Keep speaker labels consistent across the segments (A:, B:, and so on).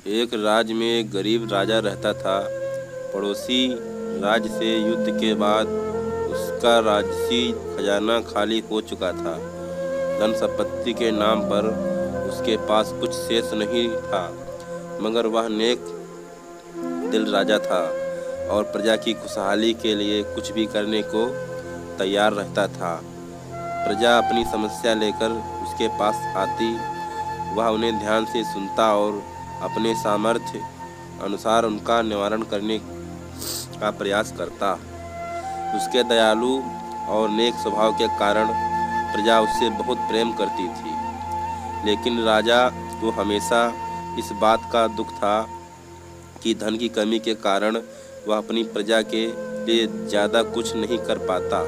A: एक राज्य में एक गरीब राजा रहता था। पड़ोसी राज्य से युद्ध के बाद उसका राजसी खजाना खाली हो चुका था। धन संपत्ति के नाम पर उसके पास कुछ शेष नहीं था, मगर वह नेक दिल राजा था और प्रजा की खुशहाली के लिए कुछ भी करने को तैयार रहता था। प्रजा अपनी समस्या लेकर उसके पास आती, वह उन्हें ध्यान से सुनता और अपने सामर्थ्य अनुसार उनका निवारण करने का प्रयास करता। उसके दयालु और नेक स्वभाव के कारण प्रजा उससे बहुत प्रेम करती थी। लेकिन राजा को हमेशा इस बात का दुख था कि धन की कमी के कारण वह अपनी प्रजा के लिए ज़्यादा कुछ नहीं कर पाता।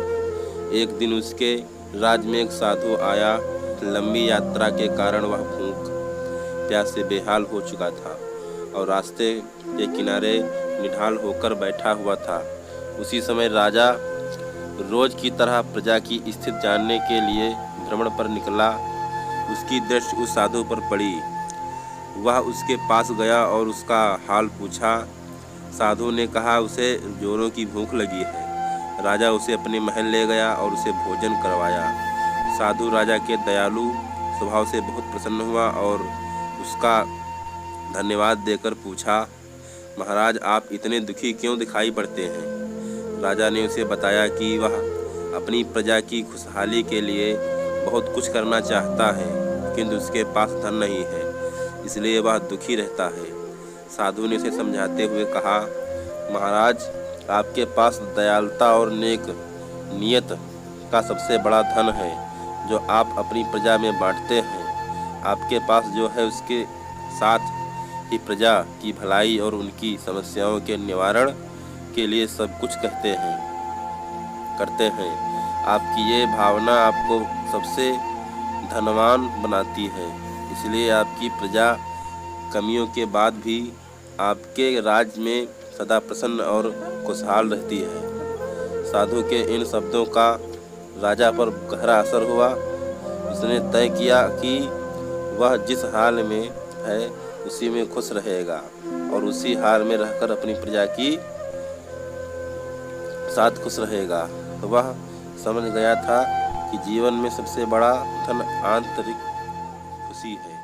A: एक दिन उसके राज्य में एक साधु आया। लंबी यात्रा के कारण वह भूख प्यास से बेहाल हो चुका था और रास्ते के किनारे निढाल होकर बैठा हुआ था। उसी समय राजा रोज की तरह प्रजा की स्थिति जानने के लिए भ्रमण पर निकला। उसकी दृष्टि उस साधु पर पड़ी। वह उसके पास गया और उसका हाल पूछा। साधु ने कहा उसे जोरों की भूख लगी है। राजा उसे अपने महल ले गया और उसे भोजन करवाया। साधु राजा के दयालु स्वभाव से बहुत प्रसन्न हुआ और उसका धन्यवाद देकर पूछा, महाराज आप इतने दुखी क्यों दिखाई पड़ते हैं? राजा ने उसे बताया कि वह अपनी प्रजा की खुशहाली के लिए बहुत कुछ करना चाहता है, किंतु उसके पास धन नहीं है, इसलिए वह दुखी रहता है। साधु ने उसे समझाते हुए कहा, महाराज आपके पास दयालुता और नेक नियत का सबसे बड़ा धन है जो आप अपनी प्रजा में बांटते हैं। आपके पास जो है उसके साथ ही प्रजा की भलाई और उनकी समस्याओं के निवारण के लिए सब कुछ करते हैं। आपकी ये भावना आपको सबसे धनवान बनाती है, इसलिए आपकी प्रजा कमियों के बाद भी आपके राज्य में सदा प्रसन्न और खुशहाल रहती है। साधु के इन शब्दों का राजा पर गहरा असर हुआ। उसने तय किया कि वह जिस हाल में है उसी में खुश रहेगा और उसी हाल में रहकर अपनी प्रजा की साथ खुश रहेगा। तो वह समझ गया था कि जीवन में सबसे बड़ा धन आंतरिक खुशी है।